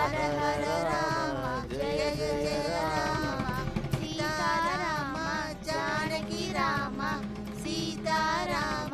Hara Hara Rama Jaya Jaya Rama Sitarama Janaki Rama Sitarama.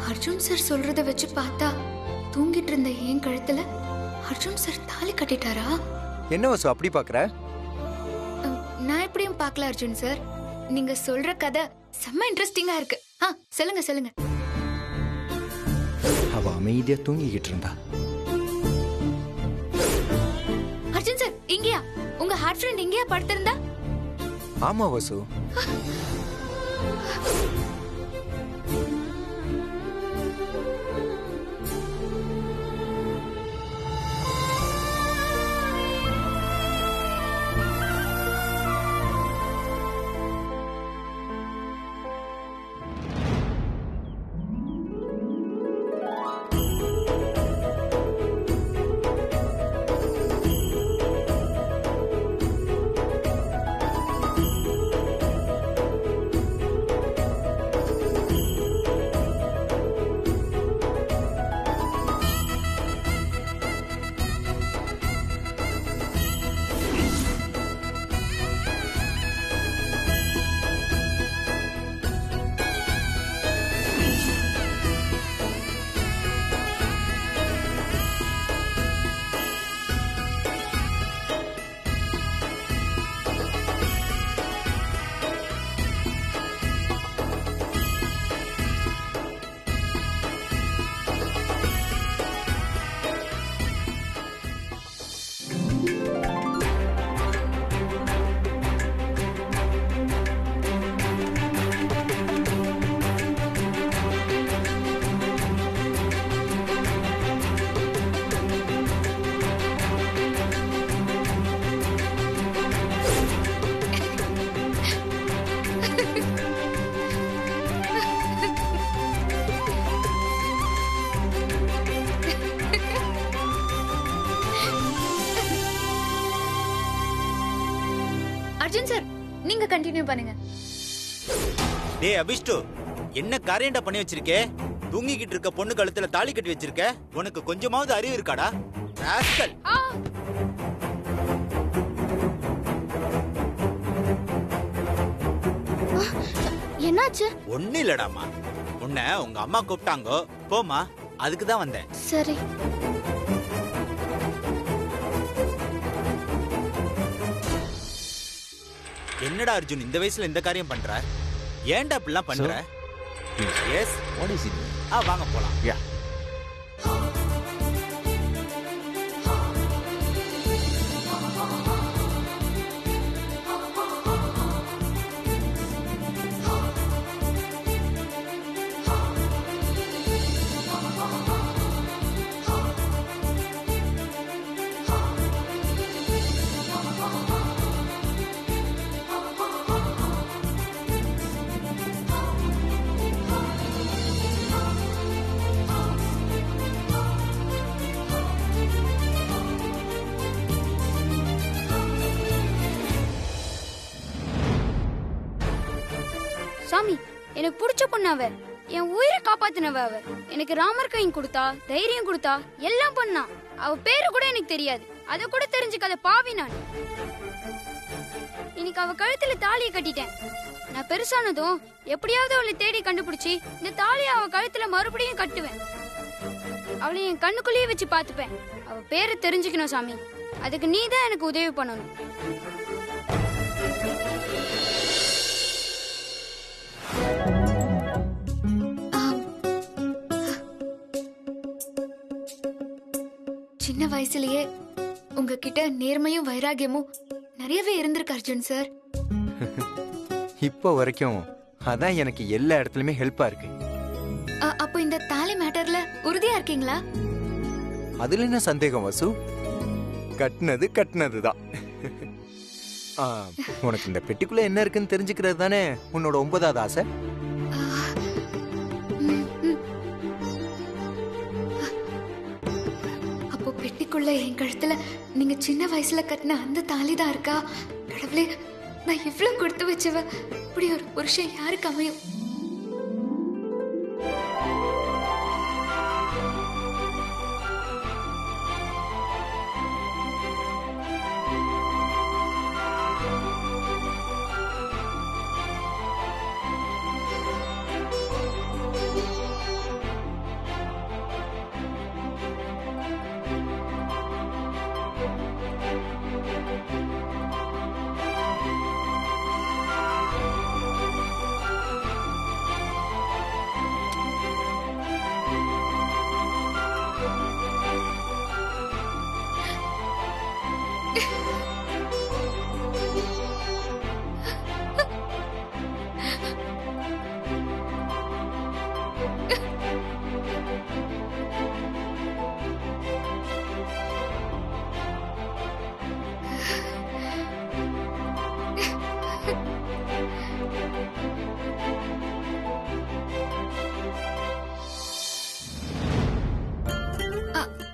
Arjun sir சொல்றத வச்சு பார்த்தா தூங்கிட்டு இருந்த என் கழுத்துல அர்ஜுன் சார் தாலி கட்டிட்டாரா? என்ன வசு அப்படி பாக்குற? நான் எப்படியும் பார்க்கல அர்ஜுன் சார். நீங்க சொல்ற கதை செம்ம இன்ட்ரெஸ்டிங்கா இருக்கு. சொல்லுங்க சொல்லுங்க. அவ அமைதியா தூங்கிக்கிட்டு இருந்தா. அர்ஜுன் சார் இங்கயா? உங்க ஹார்ட் ஃப்ரெண்ட் இங்கயா படுத்திருந்தா? ஆமா வசு. அர்ஜுன் சார் நீங்க கண்டினியூ பண்ணுங்க. டேய் அபிஷ்டு, என்ன காரியண்டா பண்ணி வச்சிருக்கே? தூங்கிக்கிட்டு இருக்க பொண்ணு கழுத்துல தாலி கட்டி வச்சிருக்க. உனக்கு கொஞ்சமாவது அறிவு இருக்காடா? ராஸ்கல். என்னாச்சு? ஒண்ணு இல்லடாமா, உன்னை உங்க அம்மா கூப்பிட்டாங்க போமா, அதுக்கு தான் வந்தேன். சரி. என்னடா அர்ஜுன் இந்த வயசுல இந்த காரியம் பண்ற? ஏன்டா இப்படிலாம் பண்ற? Yes, what is it? வாங்க போலாம். யா. சாமி, எனக்கு பிடிச்ச பொண்ணு அவ. என் உயிரை காப்பாத்தினவ அவ. எனக்கு ராமர் கையும் கொடுத்தா, தைரியம் கொடுத்தா, எல்லாம் பண்ணா. அவ பேரு கூட எனக்கு தெரியாது. அத கூட தெரிஞ்சுக்காத பாவி நான். இன்னைக்கு அவ கழுத்துல தாலியை கட்டிட்டேன். நான் பெருசானதும் எப்படியாவது அவளை தேடி கண்டுபிடிச்சி இந்த தாலியை அவ கழுத்துல மறுபடியும் கட்டுவேன். அவளை என் கண்ணுக்குள்ளேயே வச்சு பார்த்துப்பேன். அவ பேரை தெரிஞ்சுக்கணும் சாமி. அதுக்கு நீ தான் எனக்கு உதவி பண்ணணும். சின்ன வயசுலயே உங்ககிட்ட நேர்மையும் வைராகியமும் நிறையவே இருந்திருக்கு அர்ஜுன் சார். இப்போ வரைக்கும் அதான் எனக்கு எல்லா இடத்துலயுமே ஹெல்ப்பா இருக்கு. அப்போ இந்த தாலி மேட்டர்ல உறுதியா இருக்கீங்களா? அதுல என்ன சந்தேகம் வசு? கட்டினதுதான். உனக்கு இந்த பெட்டிக்குள்ள என்ன இருக்குன்னு தெரிஞ்சுக்கிறது தானே உன்னோட 9வது ஆசை? அப்போ பெட்டிக்குள்ள என் கழுத்துல நீங்க சின்ன வயசுல கட்டின அந்த தாலி தான் இருக்கா? கடவுளே, நான் எவ்வளவு கொடுத்து வச்சவ. இப்படி ஒரு புருஷன் யாருக்கு அமையும்?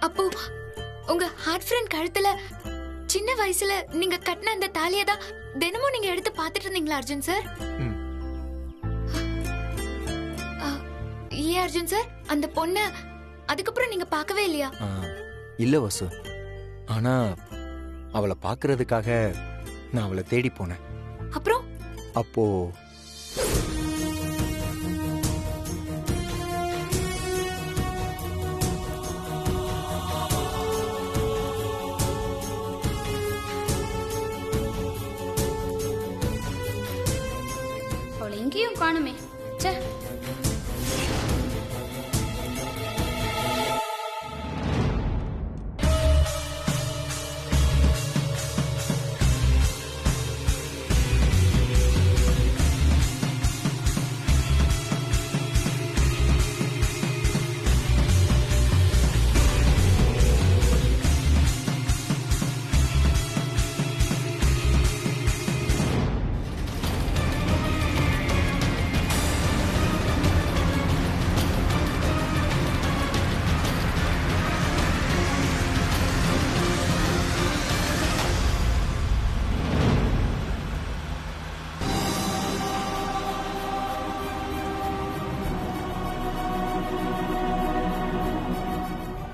அப்போ உங்க ஹார்ட் ஃப்ரெண்ட் கழுத்துல சின்ன வயசுல நீங்க கட்டின அந்த தாலியை தான் தினமும் நீங்க எடுத்து பார்த்துட்டு இருந்தீங்களா அர்ஜுன் சார்? ஏன் அர்ஜுன் சார், அந்த பொண்ணு அதுக்கப்புறம் நீங்க பார்க்கவே இல்லையா? இல்ல வசு, ஆனா அவளை பாக்குறதுக்காக நான் அவளை தேடி போனேன். அப்புறம் அப்போ அவளை எங்கேயும் காணுமே. ச்சே.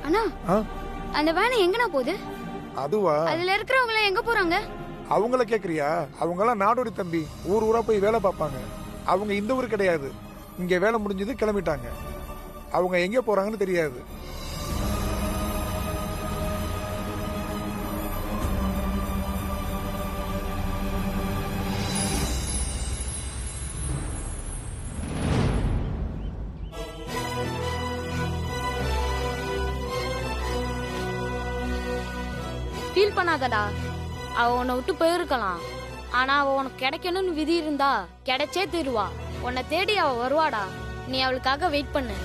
அண்ணா, அந்த வேனை எங்கண்ணா போகுது? அதுவா? அதுல இருக்கிறவங்க எங்க போறாங்க? அவங்கள கேக்குறியா? அவங்க எல்லாம் நாடோடி தம்பி, ஊர் ஊரா போய் வேலை பார்ப்பாங்க. அவங்க இந்த ஊர் கிடையாது. இங்க வேலை முடிஞ்சது கிளம்பிட்டாங்க. அவங்க எங்க போறாங்கன்னு தெரியாது. ஃபீல் பண்ணாதடா. அவ உன்னை விட்டு போயிருக்கலாம். ஆனா அவ உனக்கு கிடைக்கணும்னு விதி இருந்தா கிடைச்சே தீருவா. உன்னை தேடி அவ வருவாடா. நீ அவளுக்காக வெயிட் பண்ணு.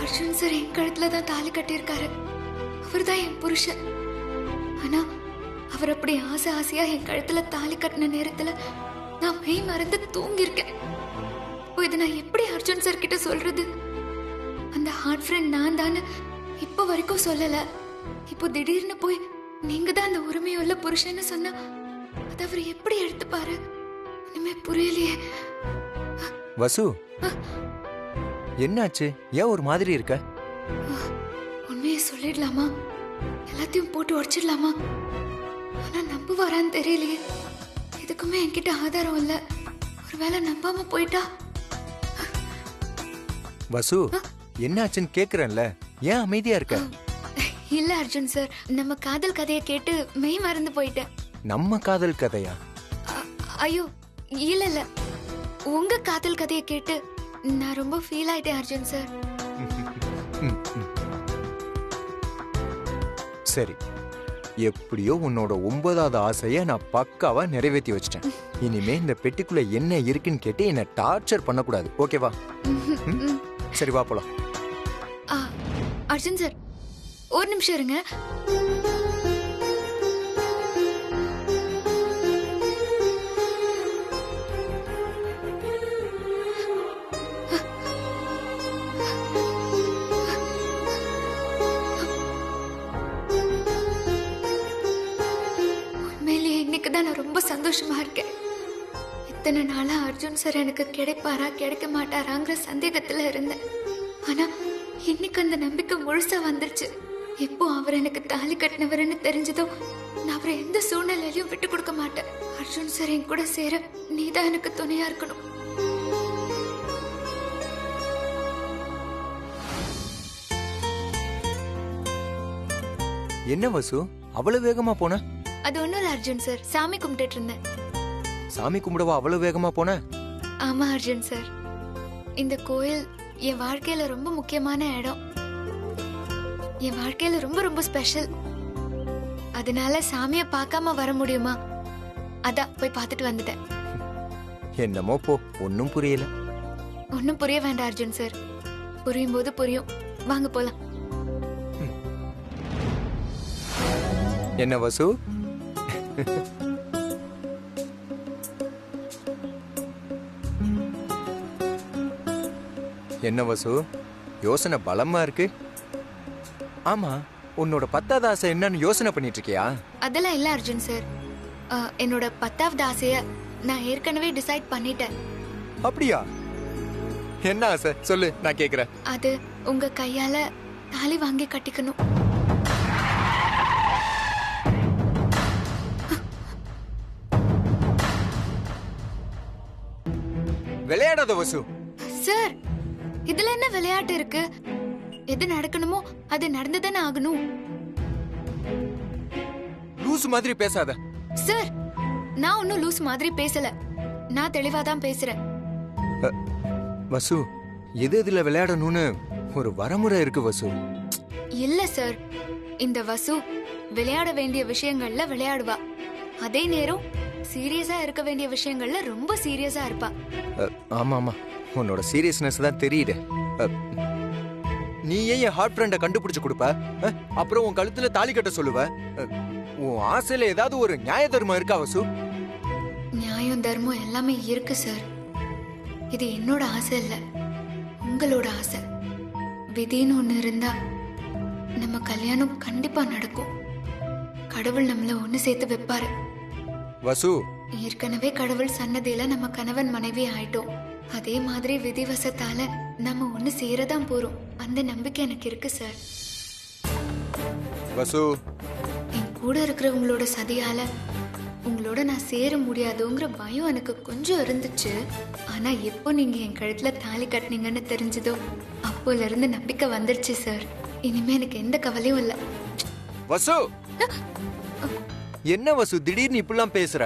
அர்ஜுன் சார் என் கழுத்துல தான் தாலி கட்டியிருக்காரு. அவர்தான் என் புருஷன். ஆனா அவர் அப்படி ஆசை ஆசையா என் கழுத்துல தாலி கட்டின நேரத்துல நான் மெய் மறந்து தூங்கியிருக்கேன். இதை நான் எப்படி அர்ஜுன் சார் கிட்ட சொல்றது? அந்த ஹார்ட் ஃப்ரெண்ட் நான் தானே இப்போ வரைக்கும் சொல்லல. இப்போ திடீர்னு போய் நீங்க தான் அந்த உரிமையுள்ள புருஷன்னு சொன்னா அது அவர் எப்படி எடுத்துப்பாரு? ஒண்ணுமே புரியலையே. வசு, என்னாச்சு? ஏன் ஒரு மாதிரி இருக்க? உண்மையை சொல்ல சொல்லிடலாமா? எல்லாத்தையும் போட்டு உடைச்சிடலாமா? ஆனா நம்புவாரான்னு தெரியலையே. எதுக்குமே என்கிட்ட ஆதாரம் இல்ல. ஒருவேளை நம்பாம போயிட்டா? வசு என்னாச்சுன்னு கேக்குறேன்ல, ஏன் அமைதியா இருக்க? இல்ல அர்ஜுன் சார், நம்ம காதல் கதையை கேட்டு மெய் மறந்து போயிட்டேன். நம்ம காதல் கதையா? ஐயோ இல்ல இல்ல, உங்க காதல் கதையை கேட்டு நான் ரொம்ப ஃபீல் ஆயிட்டேன் அர்ஜுன் சார். சரி, எப்படியோ உன்னோட 9வது ஆசைய நான் பக்காவா நிறைவேற்றி வச்சிட்டேன். இனிமே இந்த பெட்டிக்குள்ள என்ன இருக்குன்னு கேட்டு என்ன டார்ச்சர் பண்ணக்கூடாது, ஓகேவா? சரி வா போலாம். அர்ஜுன் சார் ஒரு நிமிஷம் இருங்க. உண்மையிலேயே இன்னைக்கு தான் நான் ரொம்ப சந்தோஷமா இருக்கேன். இத்தனை நாளா அர்ஜுன் சார் எனக்கு கிடைப்பாரா கிடைக்க மாட்டாராங்கிற சந்தேகத்துல இருந்தேன். ஆனா இன்னைக்கு அந்த நம்பிக்கை முழுசா வந்துருச்சு. எப்போ அவர் எனக்கு தாலி கட்டினவர்னு தெரிஞ்சதோ நான் அவரை எந்த சூழ்நிலையிலையும் விட்டு கொடுக்க மாட்டேன். அர்ஜுன் சார் என் கூட சேர நீதான் எனக்கு துணையா இருக்கணும். என்ன வசு அவ்வளவு வேகமா போன? அது ஒண்ணும் இல்ல அர்ஜுன் சார், சாமி கும்பிட்டுட்டு இருந்தேன். சாமி கும்பிடவா அவ்வளவு வேகமா போன? ஆமா அர்ஜுன் சார், இந்த கோயில் என் வாழ்க்கையில ரொம்ப முக்கியமான இடம். என் வாழ்க்கையில ரொம்ப ரொம்ப ஸ்பெஷல். அதனால சாமியை பார்க்காம வர முடியுமா? அதான் போய் பார்த்துட்டு வந்துட்டேன். என்னமோ போ, ஒன்னும் புரியல. ஒன்னும் புரிய வேண்டாம் அர்ஜுன் சார், புரியும் போது புரியும். வாங்க போலாம். என்ன வசு? என்ன வசு, யோசனை பலமா இருக்கு. ஆமா, உன்னோட 10வது ஆசை என்னன்னு யோசனை பண்ணிட்டு இருக்கியா? அதெல்லாம் இல்ல அர்ஜுன் சார், என்னோட 10வது ஆசைய நான் ஏற்கனவே டிசைட் பண்ணிட்டேன். அப்படியா? என்ன ஆசை சொல்லு, நான் கேக்குறேன். அது உங்க கையால தாலி வாங்கி கட்டிக்கணும். விளையாடாத வசு. சார், இதுல என்ன விளையாட்டு இருக்கு? எது நடக்கணுமோ அது நடந்துதானே ஆகணும். லூசு மாதிரி பேசாத. சார், நான் ஒன்னும் லூஸ் மாதிரி பேசல, நான் தெளிவா தான் பேசுறேன். வசு, எது எதுல விளையாடணும்னு ஒரு வரமுறை இருக்கு வசு. இல்ல சார், இந்த வசு விளையாட வேண்டிய விஷயங்கள்ல விளையாடுவா, அதே நேரம் சீரியஸா இருக்க வேண்டிய விஷயங்கள்ல ரொம்ப சீரியஸா இருப்பா. ஆமா ஆமா, உன்னோட சீரியஸ்னஸ் தான் தெரியுது. நீ ஏன் என் ஹார்ட் ஃப்ரெண்ட கண்டுபிடிச்சு கொடுப்ப? அப்புறம் உன் கழுத்துல தாலி கட்ட சொல்லுவ. உன் ஆசையில ஏதாவது ஒரு நியாய தர்மம் இருக்கா வசு? நியாயம் தர்மம் எல்லாமே இருக்கு சார். இது என்னோட ஆசை இல்ல, உங்களோட ஆசை. விதின்னு ஒண்ணு இருந்தா நம்ம கல்யாணம் கண்டிப்பா நடக்கும். கடவுள் நம்மள ஒண்ணு சேர்த்து வைப்பாரு. வசு, ஏற்கனவே கடவுள் சன்னதியில நம்ம கணவன் மனைவி ஆயிட்டோம். அதே மாதிரி விதிவசத்தால நம்ம ஒண்ணு சேரதான் போறோம். அந்த நம்பிக்கை எனக்கு இருக்கு சார். வசு, என் கூட இருக்கிறவங்களோட சதியால உங்களோட நான் சேர முடியாதோங்கிற பயம் எனக்கு கொஞ்சம் இருந்துச்சு. ஆனா எப்போ நீங்க என் கழுத்துல தாலி கட்டினீங்கன்னு தெரிஞ்சதோ அப்போல இருந்து நம்பிக்கை வந்துருச்சு சார். இனிமே எனக்கு எந்த கவலையும் இல்ல. வசு, என்ன வசு திடீர்னு இப்படிலாம் பேசுற?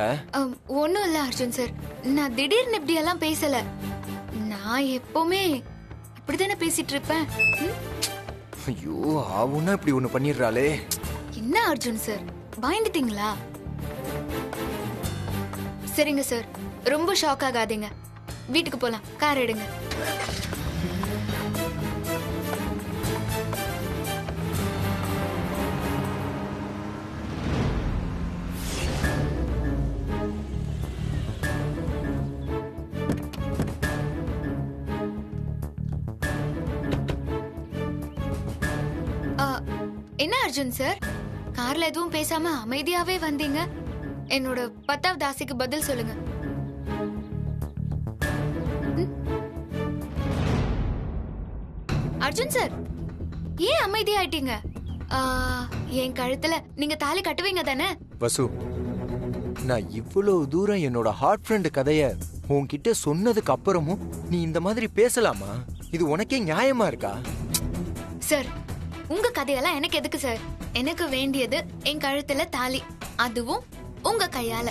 ஒன்னும் இல்ல அர்ஜுன் சார், நான் திடீர்னு இப்படி எல்லாம் பேசல. நான் எப்பவுமே இப்படித்தானே பேசிட்டு இருப்பேன். ஐயோ, ஆவுன்னா இப்படி ஒண்ணு பண்ணிடுறாளே. என்ன அர்ஜுன் சார், பயந்துட்டீங்களா? சரிங்க சார், ரொம்ப ஷாக் ஆகாதீங்க. வீட்டுக்கு போலாம், கார் எடுங்க. என்ன அர்ஜுன் சார், கார்ல எதுவும் பேசாம அமைதியாவே வந்தீங்க? என்னோட 10வது ஆசைக்கு பதில் சொல்லுங்க. அர்ஜுன் சார், ஏன் அமைதியாயிட்டீங்க? ஆ, என் கழுத்துல நீங்க தாலி கட்டுவீங்க தானே? வசு, நான் இவ்வளவு தூரம் என்னோட ஹார்ட் ஃப்ரெண்ட் கதைய உன்கிட்ட சொன்னதுக்கு அப்புறமும் நீ இந்த மாதிரி பேசலாமா? இது உனக்கே நியாயமா இருக்கா? சார், உங்க கதையெல்லாம் எனக்கு எதுக்கு சார்? எனக்கு வேண்டியது என் கழுத்துல தாலி, அதுவும் உங்க கையால.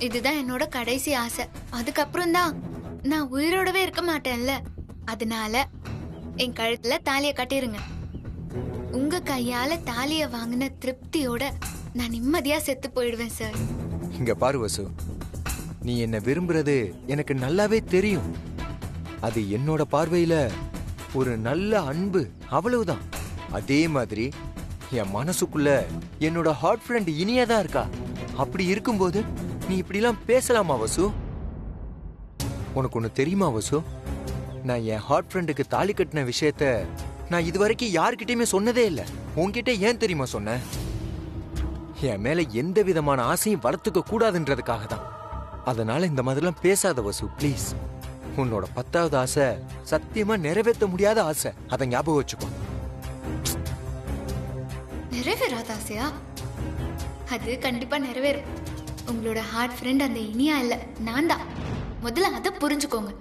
இதுதான் என்னோட கடைசி ஆசை. அதுக்கப்புறம் தான் நான் உயிரோடவே இருக்க மாட்டேன்ல. அதனால என் கழுத்துல தாலிய கட்டிருங்க. உங்க கையால தாலிய வாங்கின திருப்தியோட நான் நிம்மதியா செத்து போயிடுவேன் சார். இங்க பாரு வசு, நீ என்ன விரும்புறது எனக்கு நல்லாவே தெரியும். அது என்னோட பார்வையில ஒரு நல்ல அன்பு, அவ்வளவுதான். அதே மாதிரி என் மனசுக்குள்ள என்னோட ஹார்ட் ஃப்ரெண்ட் இனியாதான் இருக்கா. அப்படி இருக்கும்போது நீ இப்படிலாம் பேசலாமா வசு? உனக்கு ஒண்ணு தெரியுமா வசு, நான் என் ஹார்ட் ஃப்ரெண்டுக்கு தாலி கட்டின விஷயத்த நான் இதுவரைக்கும் யார்கிட்டயுமே சொன்னதே இல்லை. உன்கிட்ட ஏன் தெரியுமா சொன்னேன்? என் மேல எந்த விதமான ஆசையும் வளர்த்துக்க கூடாதுன்றதுக்காக தான். அதனால இந்த மாதிரிலாம் பேசாத வசு, ப்ளீஸ். உன்னோட 10வது ஆசை சத்தியமா நிறைவேற்ற முடியாத ஆசை, அதை ஞாபகம் வச்சுக்கோ. நிறைவேறாத ஆசையா? அது கண்டிப்பா நிறைவேறும். உங்களோட ஹார்ட் ஃப்ரெண்ட் அந்த இனியா இல்ல, நான் தான். முதல்ல அதை புரிஞ்சுக்கோங்க.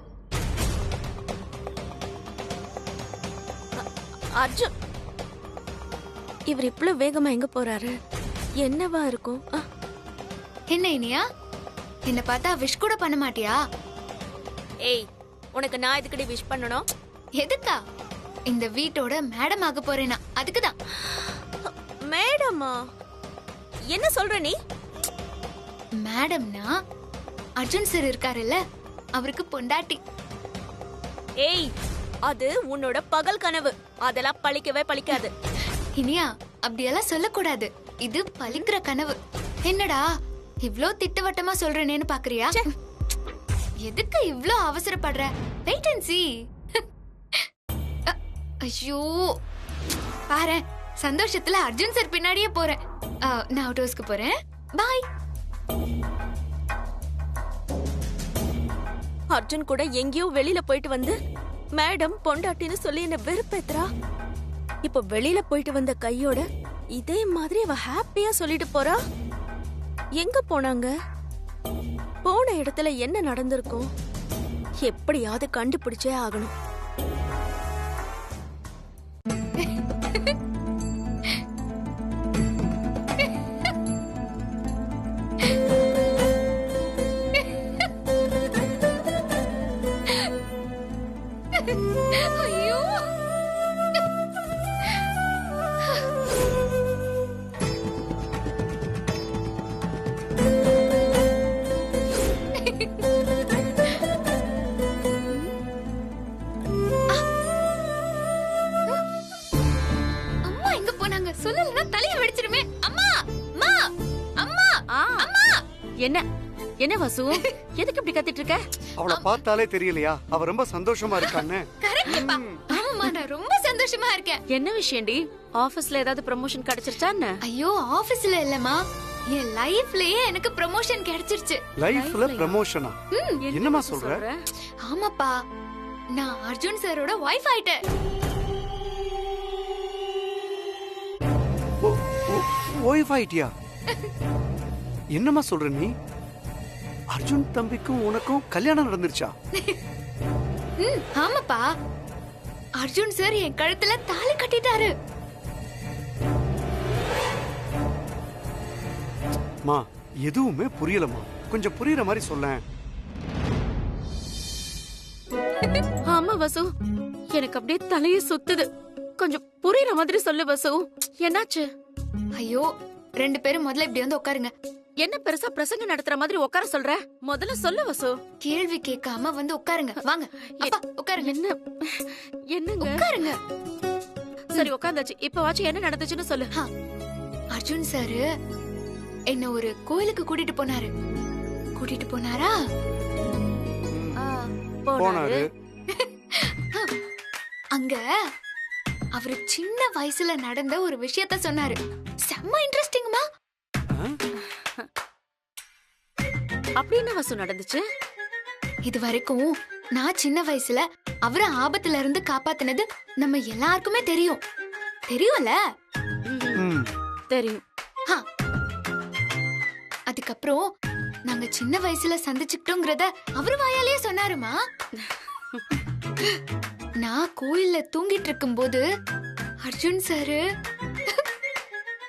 அர்ஜுன், இவர் இவ்வளவு வேகமா எங்க போறாரு? என்னவா இருக்கும்? என்ன இனியா, என்ன பார்த்தா விஷ் கூட பண்ண மாட்டியா? ஏய், உனக்கு நான் எதுக்கடி விஷ் பண்ணணும்? எதுக்கா? இந்த வீட்டோட மேடம் ஆக போறேனா, அதுக்குதான். மேடமா? என்ன சொல்ற நீ? மேடம்னா அர்ஜுன் சார் இருக்காருல்ல, அவருக்கு பொண்டாட்டி. ஏய், அது உன்னோட பகல் கனவு. அதெல்லாம் பழிக்கவே பழிக்காது. இனியா, அப்படியெல்லாம் சொல்லக்கூடாது. இது பலிக்கிற கனவு. என்னடா இவ்ளோ திட்டவட்டமா சொல்றேனேன்னு பாக்குறியா? எதுக்கு இவ்ளோ அவசரப்படுற? Wait and see. ஐயோ, பாரு, சந்தோஷத்துல அர்ஜுன் சார் பின்னாடியே போறேன். நான் அவுட் ஹவுஸ்க்கு போறேன். பாய். அர்ஜுன் கூட எங்கேயோ வெளியில போயிட்டு வந்து மேடம் பொண்டாட்டின்னு சொல்லி என்ன வெறுப்பேத்துறா. இப்போ வெளியில போயிட்டு வந்த கையோட இதே மாதிரி அவ ஹாப்பியா சொல்லிட்டு போறா. எங்க போனாங்க? போன இடத்துல என்ன நடந்திருக்கும்? எப்படியாவது கண்டுபிடிச்சே ஆகணும். ஐயோ, அம்மா எங்க போனாங்க? சொல்லலன்னா தலைய வெடிச்சிருமே. அம்மா, அம்மா, அம்மா, அம்மா. என்ன என்ன வாசு, எதுக்கு இப்படி கத்திட்டு இருக்க? அவளை பார்த்தாலே தெரியலையா அவ ரொம்ப சந்தோஷமா இருக்கான்னு? கரெக்ட்ப்பா. ஆமாம்மா, நான் ரொம்ப சந்தோஷமா இருக்கேன். என்ன விஷயம்டி? ஆபீஸ்ல ஏதாவது ப்ரமோஷன் கிடைச்சிருச்சா என்ன? ஐயோ, ஆபீஸ்ல இல்லம்மா, என் லைஃப்லயே எனக்கு ப்ரமோஷன் கிடைச்சிருச்சு. லைஃப்ல ப்ரமோஷனா? என்னமா சொல்ற? ஆமாப்பா, நான் அர்ஜுன் சாரோட வைஃப் ஆயிட்டேன். ஓய்வ் ஆயிட்டியா? என்னமா சொல்ற நீ? அர்ஜுன் தம்பிக்கும் உனக்கும் கல்யாணம் நடந்துருச்சா? ஆமாப்பா, அர்ஜுன் சார் என் கழுத்துல தாலி கட்டிட்டாரு. மா, எதுவுமே புரியலமா. கொஞ்சம் புரியுற மாதிரி சொல்லேன். ஆமா வசு, எனக்கு அப்படியே தலையே சுத்துது. கொஞ்சம் புரியுற மாதிரி சொல்லு வசு. என்னாச்சு? ஐயோ, 2 பேரும் முதல்ல இப்படி வந்து உட்காருங்க. என்ன பெருசா பிரசங்க நடத்துற மாதிரி உட்கார சொல்ற? முதல்ல சொல்லு வசு. கேள்வி கேட்காம வந்து உட்காருங்க. வாங்க அப்பா, உட்காருங்க. என்ன என்னங்க? உட்காருங்க. சரி, உட்கார்ந்தாச்சு. இப்ப வாச்சு என்ன நடந்துச்சுன்னு சொல்லு. அர்ஜுன் சார் என்ன ஒரு கோயிலுக்கு கூட்டிட்டு போனாரு. கூட்டிட்டு போனாரா? போனாரு. அங்க அவரு சின்ன வயசுல நடந்த ஒரு விஷயத்த சொன்னாரு. செம்ம இன்ட்ரெஸ்டிங்மா. அப்படி என்ன வசு நடந்துச்சு? இது வரைக்கும் நான் சின்ன வயசுல அவரை ஆபத்துல இருந்து காப்பாத்தினது நம்ம எல்லாருக்குமே தெரியும். தெரியும்ல. ம், தெரியும். அதுக்கப்புறம் நாங்க சின்ன வயசுல சந்திச்சுக்கிட்டோங்கிறத அவரு வாயாலேயே சொன்னாருமா. நான் கோயில்ல தூங்கிட்டு இருக்கும்போது அர்ஜுன் சாரு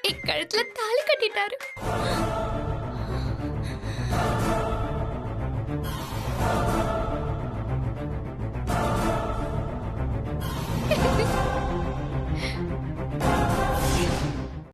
என் கழுத்துல தாலி கட்டிட்டாரு.